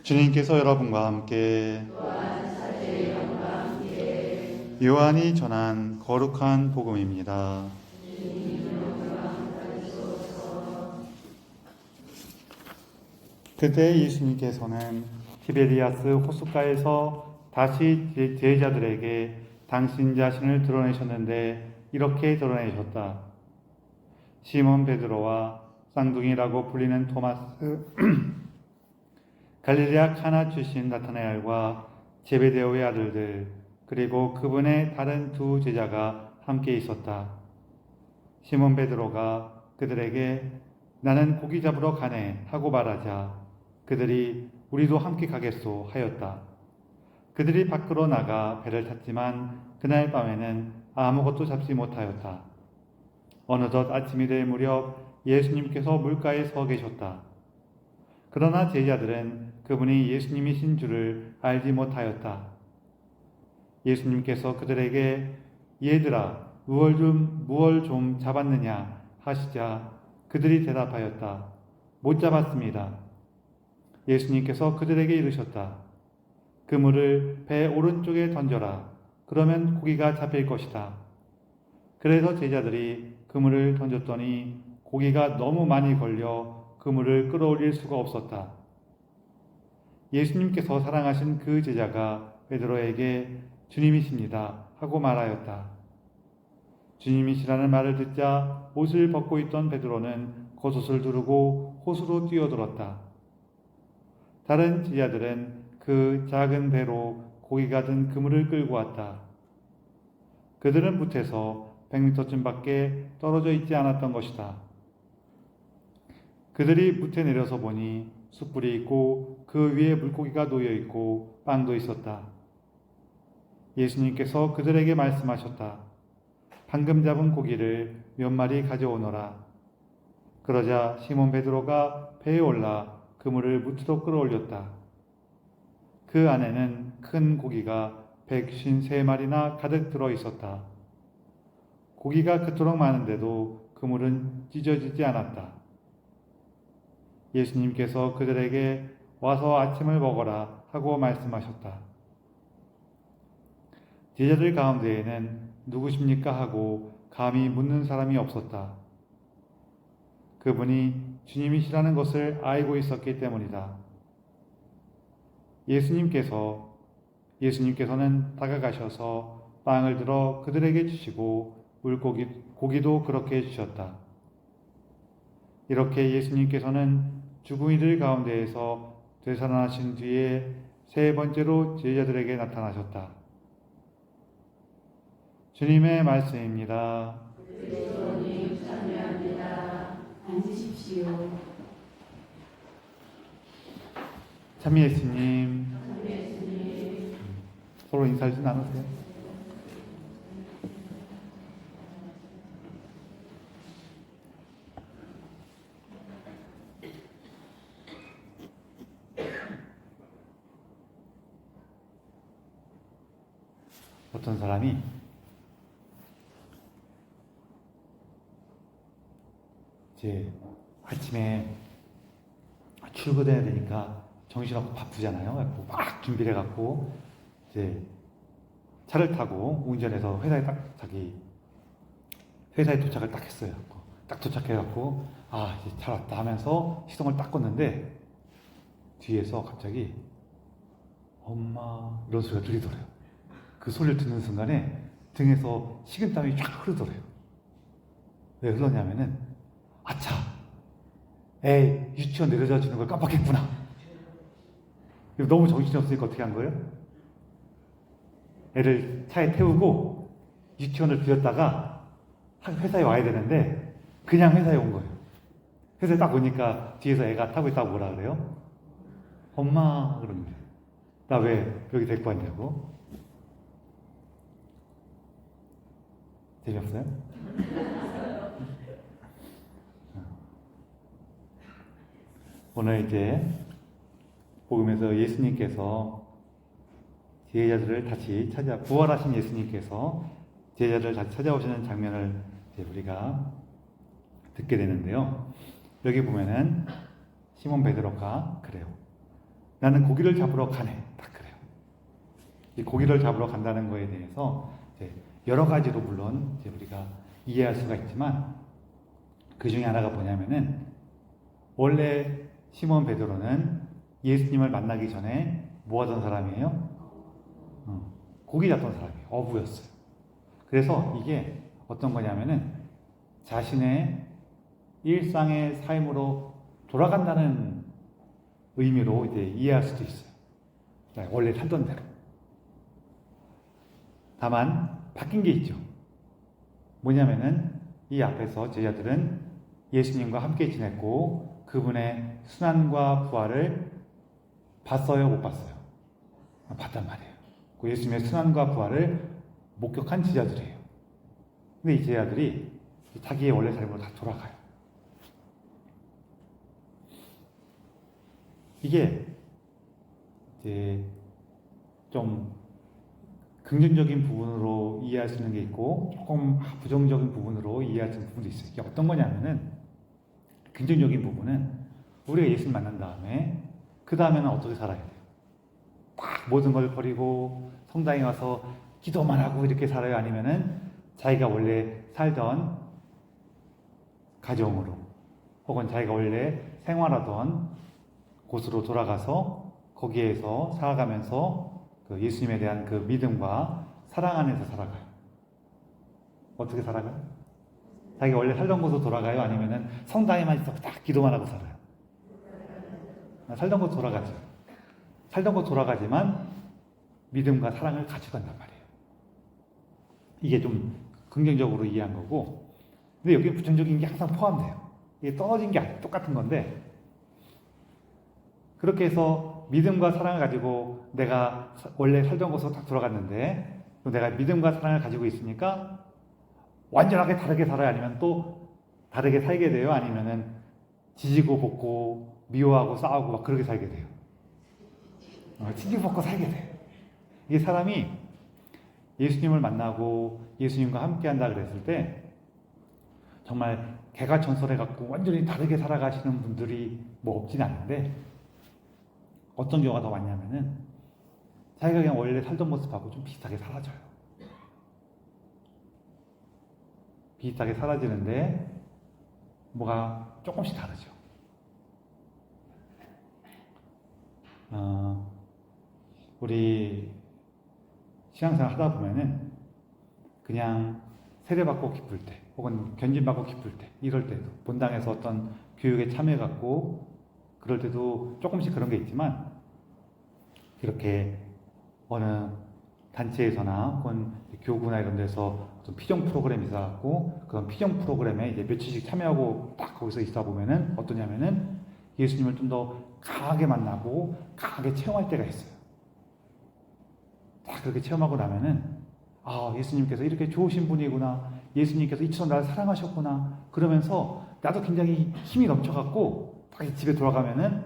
주님께서 여러분과 함께 요한이 전한 거룩한 복음입니다. 그때 예수님께서는 티베리아스 호숫가에서 다시 제자들에게 당신 자신을 드러내셨는데 이렇게 드러내셨다. 시몬 베드로와 쌍둥이라고 불리는 토마스, 갈릴리아 카나 출신 나타나엘과 제베데오의 아들들, 그리고 그분의 다른 두 제자가 함께 있었다. 시몬 베드로가 그들에게 나는 고기 잡으러 가네 하고 말하자 그들이 우리도 함께 가겠소 하였다. 그들이 밖으로 나가 배를 탔지만 그날 밤에는 아무것도 잡지 못하였다. 어느덧 아침이 될 무렵 예수님께서 물가에 서 계셨다. 그러나 제자들은 그분이 예수님이신 줄을 알지 못하였다. 예수님께서 그들에게 얘들아 무얼 좀 잡았느냐 하시자 그들이 대답하였다. 못 잡았습니다. 예수님께서 그들에게 이르셨다. 그물을 배 오른쪽에 던져라. 그러면 고기가 잡힐 것이다. 그래서 제자들이 그물을 던졌더니 고기가 너무 많이 걸려 그물을 끌어올릴 수가 없었다. 예수님께서 사랑하신 그 제자가 베드로에게 주님이십니다 하고 말하였다. 주님이시라는 말을 듣자 옷을 벗고 있던 베드로는 겉옷을 두르고 호수로 뛰어들었다. 다른 제자들은 그 작은 배로 고기가 든 그물을 끌고 왔다. 그들은 뭇에서 100m쯤 밖에 떨어져 있지 않았던 것이다. 그들이 뭇에 내려서 보니 숯불이 있고 그 위에 물고기가 놓여 있고 빵도 있었다. 예수님께서 그들에게 말씀하셨다. 방금 잡은 고기를 몇 마리 가져오너라. 그러자 시몬 베드로가 배에 올라 그물을 뭇으로 끌어올렸다. 그 안에는 큰 고기가 153마리나 가득 들어 있었다. 고기가 그토록 많은데도 그물은 찢어지지 않았다. 예수님께서 그들에게 와서 아침을 먹어라 하고 말씀하셨다. 제자들 가운데에는 누구십니까 하고 감히 묻는 사람이 없었다. 그분이 주님이시라는 것을 알고 있었기 때문이다. 예수님께서는 다가가셔서 빵을 들어 그들에게 주시고 고기도 그렇게 주셨다. 이렇게 예수님께서는 죽은 이들 가운데에서 되살아나신 뒤에 세 번째로 제자들에게 나타나셨다. 주님의 말씀입니다. 그리스도님 참여합니다. 앉으십시오. 참미 예수님. 서로 인사를 좀 나누세요. 어떤 사람이 이제 아침에 출근해야 되니까 정신없고 바쁘잖아요. 막 준비를 해갖고 이제 차를 타고 운전해서 자기 회사에 도착을 딱 했어요. 딱 도착해갖고 이제 잘 왔다 하면서 시동을 딱 껐는데 뒤에서 갑자기 엄마 이런 소리가 들리더래요. 그 소리를 듣는 순간에 등에서 식은땀이 쫙 흐르더래요. 왜 흘러냐면은 아차, 애 유치원 내려다 주는 걸 깜빡했구나. 너무 정신이 없으니까 어떻게 한 거예요? 애를 차에 태우고 유치원을 들였다가 회사에 와야 되는데 그냥 회사에 온 거예요. 회사에 딱 오니까 뒤에서 애가 타고 있다고 뭐라 그래요? 엄마 그러는 거예요. 나 왜 여기 데리고 왔냐고. 재미없어요? 오늘 이제 복음에서 예수님께서 제자들을 다시 부활하신 예수님께서 제자들을 다시 찾아오시는 장면을 이제 우리가 듣게 되는데요. 여기 보면은 시몬 베드로가 그래요. 나는 고기를 잡으러 가네. 딱 그래요. 이 고기를 잡으러 간다는 거에 대해서 이제 여러 가지로 물론 이제 우리가 이해할 수가 있지만 그 중에 하나가 뭐냐면은 원래 시몬 베드로는 예수님을 만나기 전에 뭐 하던 사람이에요? 고기 잡던 사람이에요. 어부였어요. 그래서 이게 어떤 거냐면은 자신의 일상의 삶으로 돌아간다는 의미로 이제 이해할 수도 있어요. 원래 살던 대로. 다만 바뀐 게 있죠. 뭐냐면은 이 앞에서 제자들은 예수님과 함께 지냈고 그분의 순환과 부활을 봤어요, 못 봤어요? 봤단 말이에요. 그 예수님의 순환과 부활을 목격한 제자들이에요. 근데 이 제자들이 자기의 원래 삶으로 다 돌아가요. 이게 이제 좀 긍정적인 부분으로 이해할 수 있는 게 있고 조금 부정적인 부분으로 이해할 수 있는 부분도 있어요. 이게 어떤 거냐면은 긍정적인 부분은 우리가 예수님 만난 다음에 그 다음에는 어떻게 살아야 돼요? 막 모든 걸 버리고 성당에 와서 기도만 하고 이렇게 살아요? 아니면은 자기가 원래 살던 가정으로 혹은 자기가 원래 생활하던 곳으로 돌아가서 거기에서 살아가면서 그 예수님에 대한 그 믿음과 사랑 안에서 살아가요. 어떻게 살아가요? 자기가 원래 살던 곳으로 돌아가요? 아니면은 성당에만 있어 딱 기도만 하고 살아요? 살던 곳 돌아가죠. 살던 곳 돌아가지만 믿음과 사랑을 가져간단 말이에요. 이게 좀 긍정적으로 이해한 거고, 근데 여기 부정적인 게 항상 포함돼요. 이게 떨어진 게 아니에요. 똑같은 건데, 그렇게 해서 믿음과 사랑을 가지고 내가 원래 살던 곳으로 딱 돌아갔는데, 또 내가 믿음과 사랑을 가지고 있으니까 완전하게 다르게 살아요? 아니면 또 다르게 살게 돼요? 아니면은 지지고 볶고 미워하고 싸우고 막 그렇게 살게 돼요? 지지고 볶고 살게 돼요. 이게 사람이 예수님을 만나고 예수님과 함께 한다 그랬을 때 정말 개가천선해 갖고 완전히 다르게 살아가시는 분들이 뭐 없진 않은데 어떤 경우가 더 많냐면은 자기가 그냥 원래 살던 모습하고 좀 비슷하게 사라져요. 비슷하게 사라지는데 뭐가 조금씩 다르죠. 우리 신앙생활 하다 보면은 그냥 세례받고 기쁠 때 혹은 견진받고 기쁠 때 이럴 때도 본당에서 어떤 교육에 참여해갖고 그럴 때도 조금씩 그런 게 있지만 이렇게 어느 단체에서나 혹은 교구나 이런 데서 어떤 피정 프로그램이 있어갖고 그런 피정 프로그램에 이제 며칠씩 참여하고 딱 거기서 있다 보면은 어떠냐면은 예수님을 좀 더 강하게 만나고 강하게 체험할 때가 있어요. 딱 그렇게 체험하고 나면은 아, 예수님께서 이렇게 좋으신 분이구나. 예수님께서 이처럼 나를 사랑하셨구나. 그러면서 나도 굉장히 힘이 넘쳐갖고 딱 집에 돌아가면은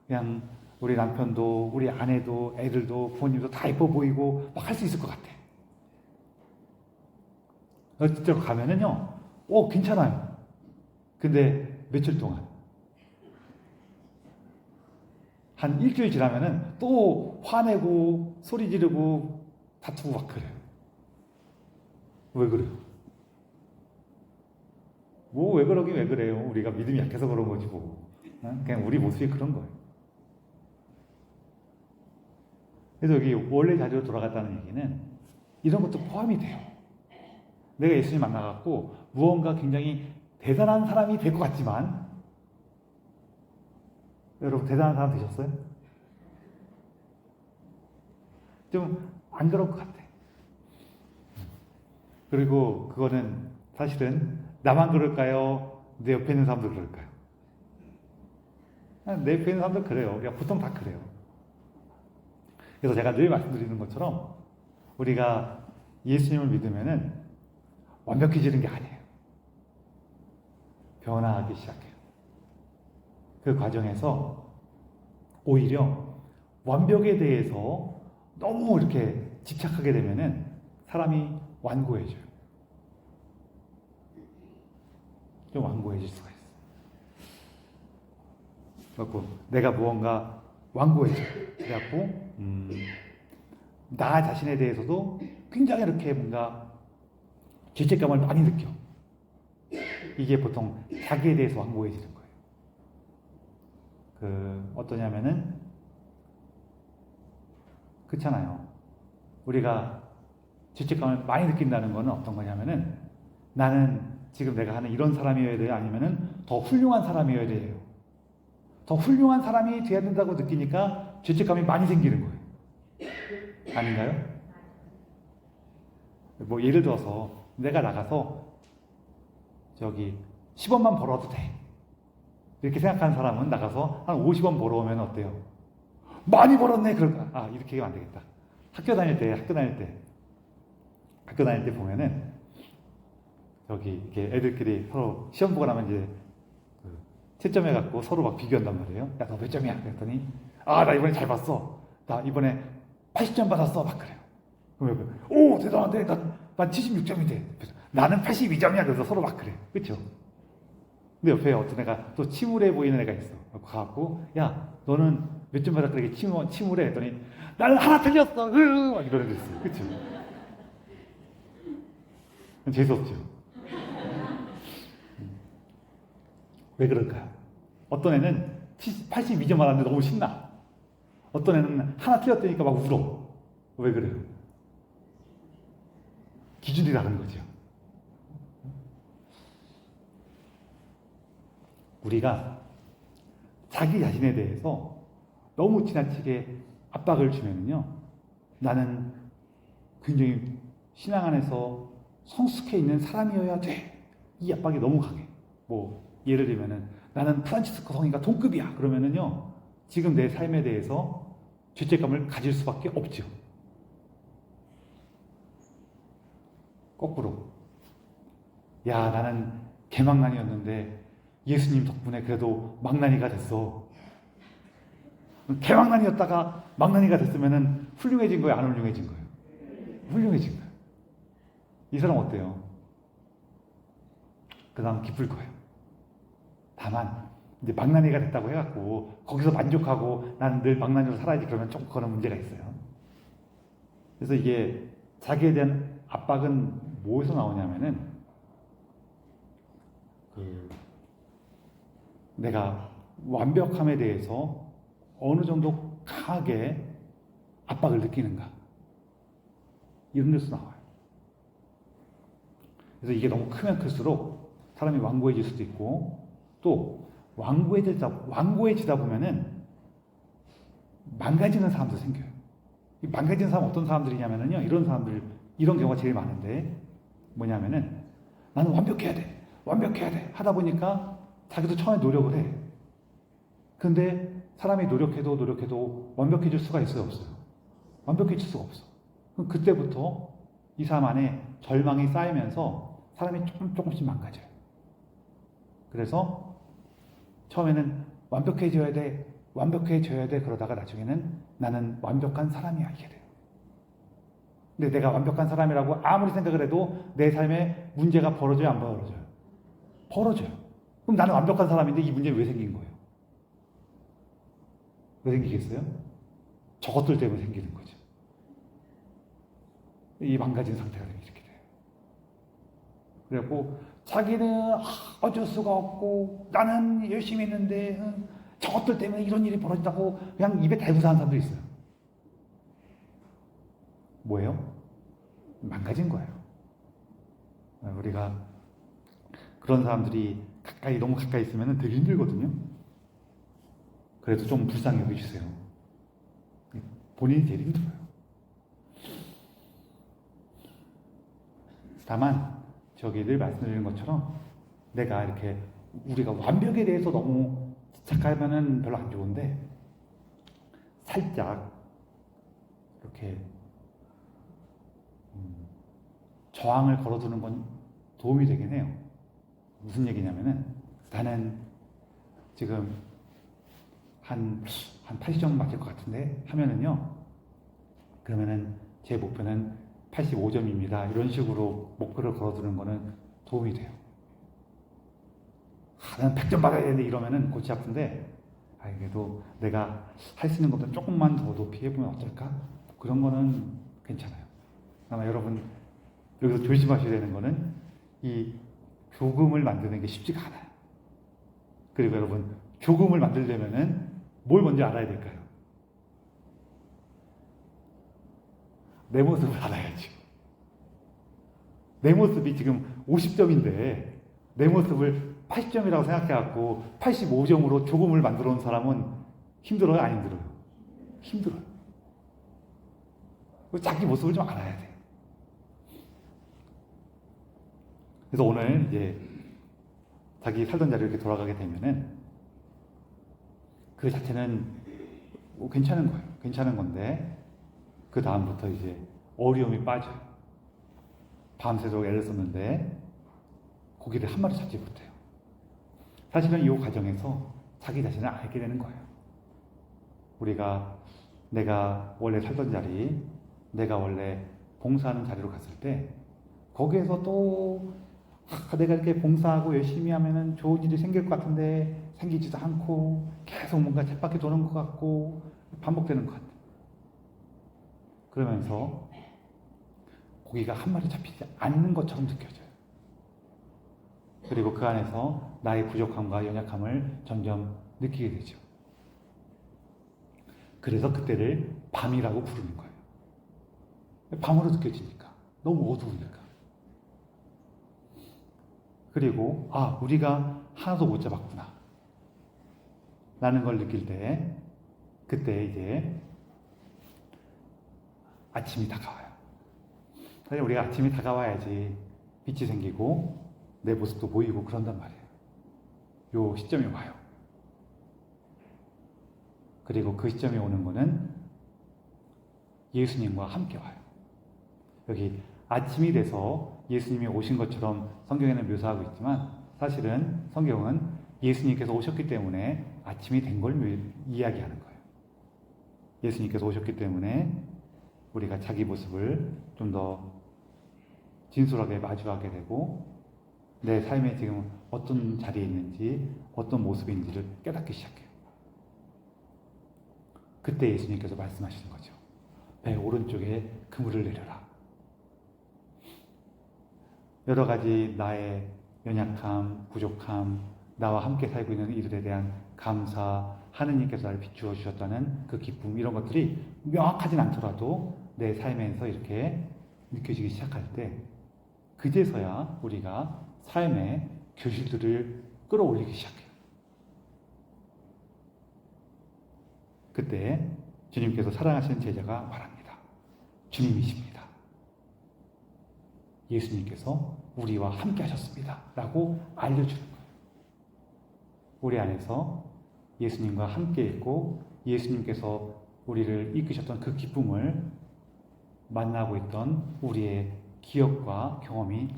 그냥 우리 남편도 우리 아내도 애들도 부모님도 다 예뻐 보이고 막 할 수 있을 것 같아. 실제로 가면은요, 괜찮아요. 근데 며칠 동안 한 일주일 지나면은 또 화내고 소리 지르고 다투고 막 그래요. 왜 그래요? 뭐 왜 그러긴 왜 그래요? 우리가 믿음이 약해서 그런 거지 뭐. 그냥 우리 모습이 그런 거예요. 그래서 여기 원래 자리로 돌아갔다는 얘기는 이런 것도 포함이 돼요. 내가 예수님 만나갖고 무언가 굉장히 대단한 사람이 될 것 같지만 여러분 대단한 사람 되셨어요? 좀 안 그럴 것 같아. 그리고 그거는 사실은 나만 그럴까요? 내 옆에 있는 사람도 그럴까요? 내 옆에 있는 사람도 그래요. 그냥 보통 다 그래요. 그래서 제가 늘 말씀드리는 것처럼 우리가 예수님을 믿으면은 완벽해지는 게 아니에요. 변화하기 시작해요. 그 과정에서 오히려 완벽에 대해서 너무 이렇게 집착하게 되면은 사람이 완고해져요. 좀 완고해질 수가 있어요. 그래서 내가 무언가 완고해져. 그래갖고 나 자신에 대해서도 굉장히 이렇게 뭔가 죄책감을 많이 느껴. 이게 보통 자기에 대해서 완고해지는 거예요. 어떠냐면은 그렇잖아요. 우리가 죄책감을 많이 느낀다는 거는 어떤 거냐면은 나는 지금 내가 하는 이런 사람이어야 돼요? 아니면은 더 훌륭한 사람이어야 돼요? 더 훌륭한 사람이 돼야 된다고 느끼니까 죄책감이 많이 생기는 거예요. 아닌가요? 뭐 예를 들어서 내가 나가서 저기 10원만 벌어도 돼. 이렇게 생각하는 사람은 나가서 한 50원 벌어오면 어때요? 많이 벌었네. 그럴까? 이렇게 하면 안 되겠다. 학교 다닐 때 보면은 저기 이렇게 애들끼리 서로 시험 보고 나면 이제 채점해 갖고 서로 막 비교한단 말이에요. 야, 너 몇 점이야? 그랬더니 나 이번에 잘 봤어. 나 이번에 80점 받았어. 막 그래요. 그러면 오, 대단한데. 난 76점인데. 나는 82점이야. 그래서 서로 막 그래. 그렇죠? 근데 옆에 어떤 애가 또 침울해 보이는 애가 있어. 가갖고 야, 너는 몇 점 받았다. 이렇게 침울해 했더니 나는 하나 틀렸어. 막 이런 애도 있어요. 그렇죠? 재수없죠? 왜 그럴까요? 어떤 애는 82점 받았는데 너무 신나. 어떤 애는 하나 틀렸다니까 막 울어. 왜 그래요? 기준이 다른 거죠. 우리가 자기 자신에 대해서 너무 지나치게 압박을 주면요, 나는 굉장히 신앙 안에서 성숙해 있는 사람이어야 돼. 이 압박이 너무 강해. 뭐 예를 들면은 나는 프란치스코 성인과 동급이야. 그러면은요, 지금 내 삶에 대해서 죄책감을 가질 수밖에 없죠. 거꾸로, 야, 나는 개망난이었는데 예수님 덕분에 그래도 망난이가 됐어. 개망난이었다가 망난이가 됐으면은 훌륭해진 거예요? 안 훌륭해진 거예요? 훌륭해진 거예요. 이 사람 어때요? 그 다음 기쁠 거예요. 다만 이제 망나니가 됐다고 해갖고 거기서 만족하고 나는 늘 망나니로 살아야지 그러면 좀 그런 문제가 있어요. 그래서 이게 자기에 대한 압박은 뭐에서 나오냐면은 내가 완벽함에 대해서 어느 정도 강하게 압박을 느끼는가, 이런 데서 나와요. 그래서 이게 너무 크면 클수록 사람이 완고해질 수도 있고, 또 완고해지다 보면은 망가지는 사람도 생겨요. 이 망가지는 사람 어떤 사람들이냐면요, 이런 경우가 제일 많은데, 뭐냐면은 나는 완벽해야 돼 하다 보니까 자기도 처음에 노력을 해. 근데 사람이 노력해도 완벽해질 수가 있어요, 없어요? 완벽해질 수가 없어. 그럼 그때부터 이 사람 안에 절망이 쌓이면서 사람이 조금씩 망가져요. 그래서 처음에는 완벽해져야 돼 그러다가 나중에는 나는 완벽한 사람이야, 이게 돼요. 근데 내가 완벽한 사람이라고 아무리 생각을 해도 내 삶에 문제가 벌어져요, 안 벌어져요? 벌어져요. 그럼 나는 완벽한 사람인데 이 문제는 왜 생긴 거예요? 왜 생기겠어요? 저것들 때문에 생기는 거죠. 이 망가진 상태가 이렇게 돼요. 그래갖고 자기는 어쩔 수가 없고 나는 열심히 했는데 저것들 때문에 이런 일이 벌어진다고 그냥 입에 달고 사는 사람도 있어요. 뭐예요? 망가진 거예요. 우리가 그런 사람들이 너무 가까이 있으면 되게 힘들거든요. 그래도 좀 불쌍히 여기주세요. 본인이 제일 힘들어요. 다만 늘 말씀드리는 것처럼 내가 이렇게 우리가 완벽에 대해서 너무 집착하면은 별로 안 좋은데, 살짝 이렇게 저항을 걸어두는 건 도움이 되긴 해요. 무슨 얘기냐면은 나는 지금 한 80점 맞을 것 같은데 하면은요, 그러면은 제 목표는 85점입니다. 이런 식으로 목표를 걸어두는 거는 도움이 돼요. 나는 100점 받아야 되는데 이러면은 골치 아픈데, 그래도 내가 할 수 있는 것보다 조금만 더 높이 해보면 어떨까? 그런 거는 괜찮아요. 아마 여러분 여기서 조심하셔야 되는 거는 이 교금을 만드는 게 쉽지가 않아요. 그리고 여러분 교금을 만들려면은 뭘 먼저 알아야 될까요? 내 모습을 알아야지. 내 모습이 지금 50점인데 내 모습을 80점이라고 생각해갖고 85점으로 교금을 만들어 온 사람은 힘들어요? 안 힘들어요? 힘들어요. 자기 모습을 좀 알아야 돼. 그래서 오늘 이제 자기 살던 자리로 이렇게 돌아가게 되면은 그 자체는 뭐 괜찮은 거예요. 괜찮은 건데 그 다음부터 이제 어려움이 빠져요. 밤새도록 애를 썼는데 고기를 한 마리 잡지 못해요. 사실은 이 과정에서 자기 자신을 알게 되는 거예요. 우리가 내가 원래 살던 자리, 내가 원래 봉사하는 자리로 갔을 때 거기에서 또 내가 이렇게 봉사하고 열심히 하면은 좋은 일이 생길 것 같은데 생기지도 않고 계속 뭔가 쳇바퀴 도는 것 같고 반복되는 것 같아요. 그러면서 고기가 한 마리 잡히지 않는 것처럼 느껴져요. 그리고 그 안에서 나의 부족함과 연약함을 점점 느끼게 되죠. 그래서 그때를 밤이라고 부르는 거예요. 밤으로 느껴지니까. 너무 어두우니까. 그리고 우리가 하나도 못 잡았구나 라는 걸 느낄 때 그때 이제 아침이 다가와요. 사실 우리가 아침이 다가와야지 빛이 생기고 내 모습도 보이고 그런단 말이에요. 요 시점이 와요. 그리고 그 시점이 오는 거는 예수님과 함께 와요. 여기 아침이 돼서 예수님이 오신 것처럼 성경에는 묘사하고 있지만 사실은 성경은 예수님께서 오셨기 때문에 아침이 된 걸 이야기하는 거예요. 예수님께서 오셨기 때문에 우리가 자기 모습을 좀 더 진솔하게 마주하게 되고 내 삶에 지금 어떤 자리에 있는지 어떤 모습인지를 깨닫기 시작해요. 그때 예수님께서 말씀하시는 거죠. 배 오른쪽에 그물을 내려라. 여러 가지 나의 연약함, 부족함, 나와 함께 살고 있는 이들에 대한 감사, 하느님께서 나를 비추어 주셨다는 그 기쁨, 이런 것들이 명확하진 않더라도 내 삶에서 이렇게 느껴지기 시작할 때 그제서야 우리가 삶의 교실들을 끌어올리기 시작해요. 그때 주님께서 사랑하시는 제자가 말합니다. 주님이십니다. 예수님께서 우리와 함께 하셨습니다. 라고 알려주는 거예요. 우리 안에서 예수님과 함께 있고 예수님께서 우리를 이끄셨던 그 기쁨을 만나고 있던 우리의 기억과 경험이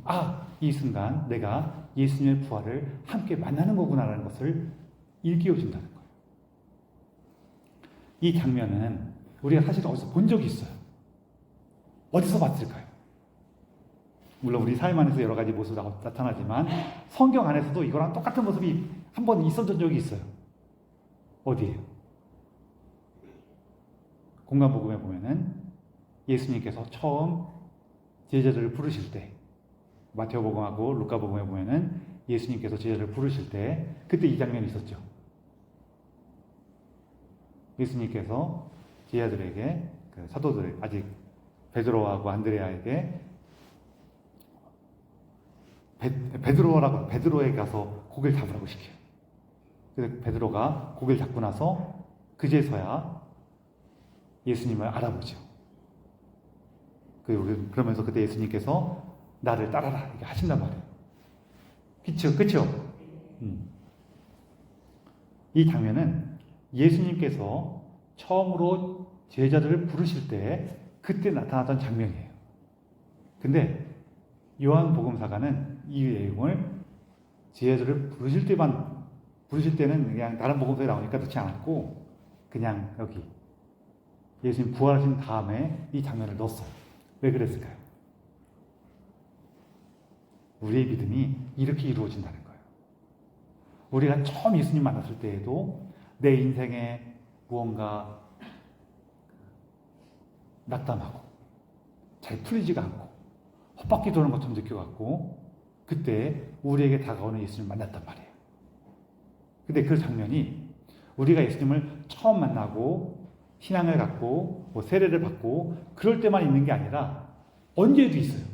이 순간 내가 예수님의 부활을 함께 만나는 거구나라는 것을 일깨워준다는 거예요. 이 장면은 우리가 사실 어디서 본 적이 있어요. 어디서 봤을까요? 물론 우리 삶 안에서 여러 가지 모습이 나타나지만 성경 안에서도 이거랑 똑같은 모습이 한 번 있었던 적이 있어요. 어디에요? 공간복음에 보면은 예수님께서 처음 제자들을 부르실 때, 마태오복음하고 루카복음에 보면은 예수님께서 제자들을 부르실 때 그때 이 장면이 있었죠. 예수님께서 제자들에게 그 사도들 아직 베드로하고 안드레아에게 베드로에게 가서 고기를 잡으라고 시켜요. 그래서 베드로가 고기를 잡고 나서 그제서야 예수님을 알아보죠. 그러면서 그때 예수님께서 나를 따라라 이렇게 하신단 말이에요. 그쵸? 이 장면은 예수님께서 처음으로 제자들을 부르실 때 그때 나타났던 장면이에요. 근데 요한복음사가는 이 내용을 제자들을 부르실 때는 그냥 다른 복음서에 나오니까 넣지 않았고 그냥 여기 예수님 부활하신 다음에 이 장면을 넣었어요. 왜 그랬을까요? 우리의 믿음이 이렇게 이루어진다는 거예요. 우리가 처음 예수님 만났을 때에도 내 인생에 무언가 낙담하고 잘 풀리지가 않고 헛바퀴 도는 것처럼 느껴갖고 그때 우리에게 다가오는 예수님을 만났단 말이에요. 근데 그 장면이 우리가 예수님을 처음 만나고 신앙을 갖고 뭐 세례를 받고 그럴 때만 있는 게 아니라 언제도 있어요.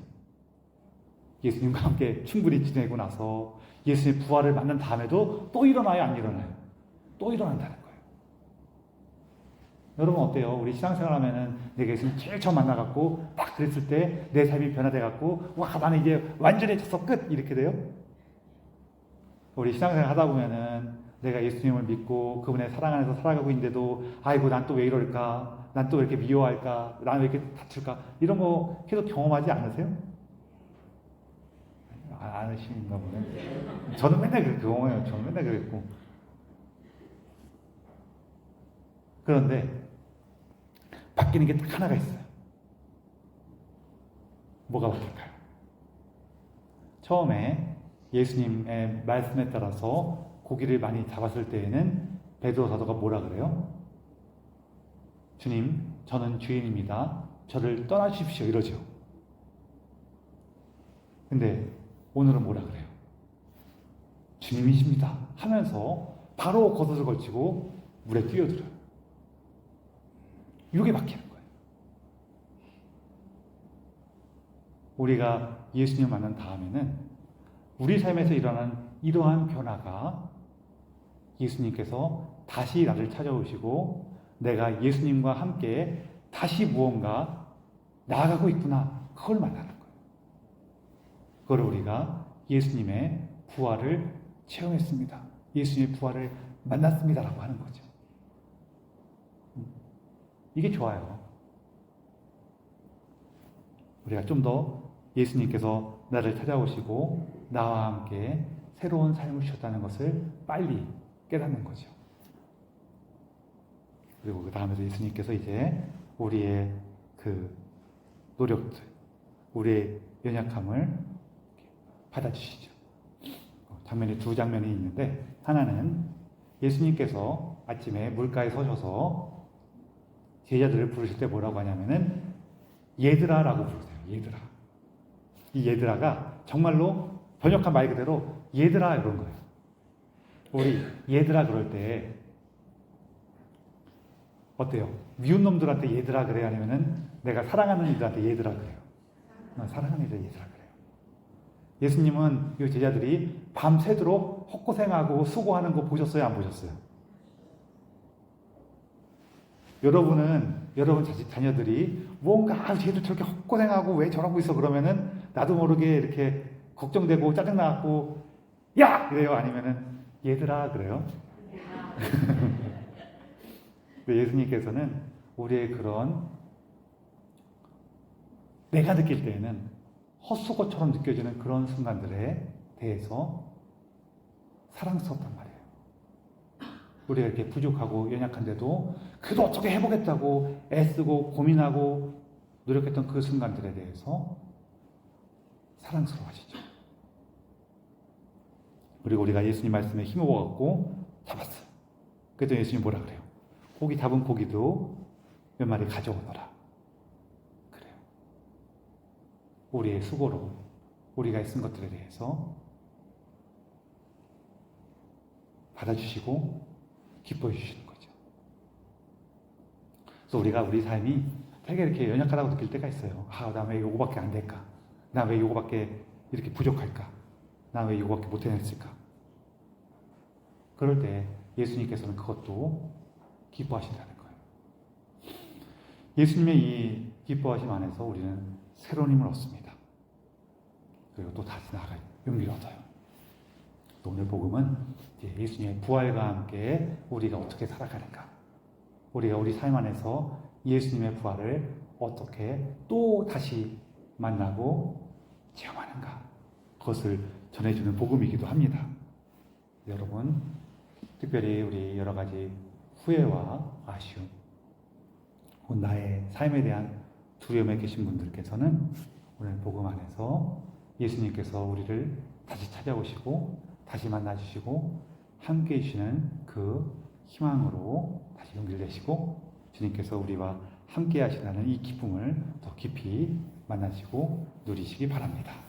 예수님과 함께 충분히 지내고 나서 예수님의 부활을 만난 다음에도 또 일어나요, 안 일어나요? 또 일어난다는 거예요. 여러분 어때요? 우리 신앙생활 하면은 내가 예수님 제일 처음 만나갖고 딱 그랬을 때 내 삶이 변화돼갖고 와 나는 이제 완전해졌어 끝 이렇게 돼요? 우리 신앙생활 하다 보면은 내가 예수님을 믿고 그분의 사랑 안에서 살아가고 있는데도 아이고 난 또 왜 이럴까? 난 또 왜 이렇게 미워할까? 난 왜 이렇게 다툴까? 이런 거 계속 경험하지 않으세요? 안 하시는가 보네. 저는 맨날 그렇게 경험해요. 저는 맨날 그랬고. 그런데 바뀌는 게 딱 하나가 있어요. 뭐가 바뀔까요? 처음에 예수님의 말씀에 따라서 고기를 많이 잡았을 때에는 베드로 사도가 뭐라 그래요? 주님, 저는 주인입니다. 저를 떠나주십시오. 이러죠. 근데 오늘은 뭐라 그래요? 주님이십니다. 하면서 바로 겉옷을 걸치고 물에 뛰어들어요. 이게 바뀌는 거예요. 우리가 예수님 만난 다음에는 우리 삶에서 일어난 이러한 변화가 예수님께서 다시 나를 찾아오시고 내가 예수님과 함께 다시 무언가 나아가고 있구나. 그걸 만나는 거예요. 그걸 우리가 예수님의 부활을 체험했습니다. 예수님의 부활을 만났습니다라고 하는 거죠. 이게 좋아요. 우리가 좀 더 예수님께서 나를 찾아오시고 나와 함께 새로운 삶을 주셨다는 것을 빨리 깨닫는 거죠. 그리고 그 다음에도 예수님께서 이제 우리의 그 노력들, 우리의 연약함을 받아주시죠. 장면이 두 장면이 있는데 하나는 예수님께서 아침에 물가에 서셔서 제자들을 부르실 때 뭐라고 하냐면은 얘들아라고 부르세요. 얘들아. 이 얘들아가 정말로 번역한 말 그대로 얘들아 이런 거예요. 우리 얘들아 그럴 때 어때요? 미운 놈들한테 얘들아 그래요? 아니면은 내가 사랑하는 이들한테 얘들아 그래요? 사랑하는 이들 얘들아 그래요. 예수님은 이 제자들이 밤새도록 헛고생하고 수고하는 거 보셨어요? 안 보셨어요? 여러분 자녀들이 뭔가 쟤들 저렇게 헛고생하고 왜 저러고 있어 그러면은 나도 모르게 이렇게 걱정되고 짜증나고 야! 이래요? 아니면은 얘들아 그래요? 예수님께서는 우리의 그런 내가 느낄 때에는 헛수고처럼 느껴지는 그런 순간들에 대해서 사랑스럽단 말이에요. 우리가 이렇게 부족하고 연약한데도 그래도 어떻게 해보겠다고 애쓰고 고민하고 노력했던 그 순간들에 대해서 사랑스러워하시죠. 그리고 우리가 예수님 말씀에 힘입어갖고 잡았어요. 그랬더니 예수님이 뭐라 그래요? 고기 잡은 고기도 몇 마리 가져오너라. 그래요. 우리의 수고로 우리가 쓴 것들에 대해서 받아주시고 기뻐해 주시는 거죠. 그래서 우리가 우리 삶이 되게 이렇게 연약하다고 느낄 때가 있어요. 아, 나 왜 요거밖에 안 될까? 나 왜 요거밖에 이렇게 부족할까? 나 왜 요거밖에 못 해냈을까? 그럴 때 예수님께서는 그것도 기뻐하신다는 거예요. 예수님의 이 기뻐하심 안에서 우리는 새로운 힘을 얻습니다. 그리고 또 다시 나아갈 용기를 얻어요. 또 오늘 복음은 이제 예수님의 부활과 함께 우리가 어떻게 살아가는가, 우리가 우리 삶 안에서 예수님의 부활을 어떻게 또 다시 만나고 체험하는가, 그것을 전해주는 복음이기도 합니다. 여러분, 특별히 우리 여러 가지 후회와 아쉬움, 나의 삶에 대한 두려움에 계신 분들께서는 오늘 복음 안에서 예수님께서 우리를 다시 찾아오시고 다시 만나주시고 함께 해주시는 그 희망으로 다시 용기를 내시고 주님께서 우리와 함께 하시다는 이 기쁨을 더 깊이 만나시고 누리시기 바랍니다.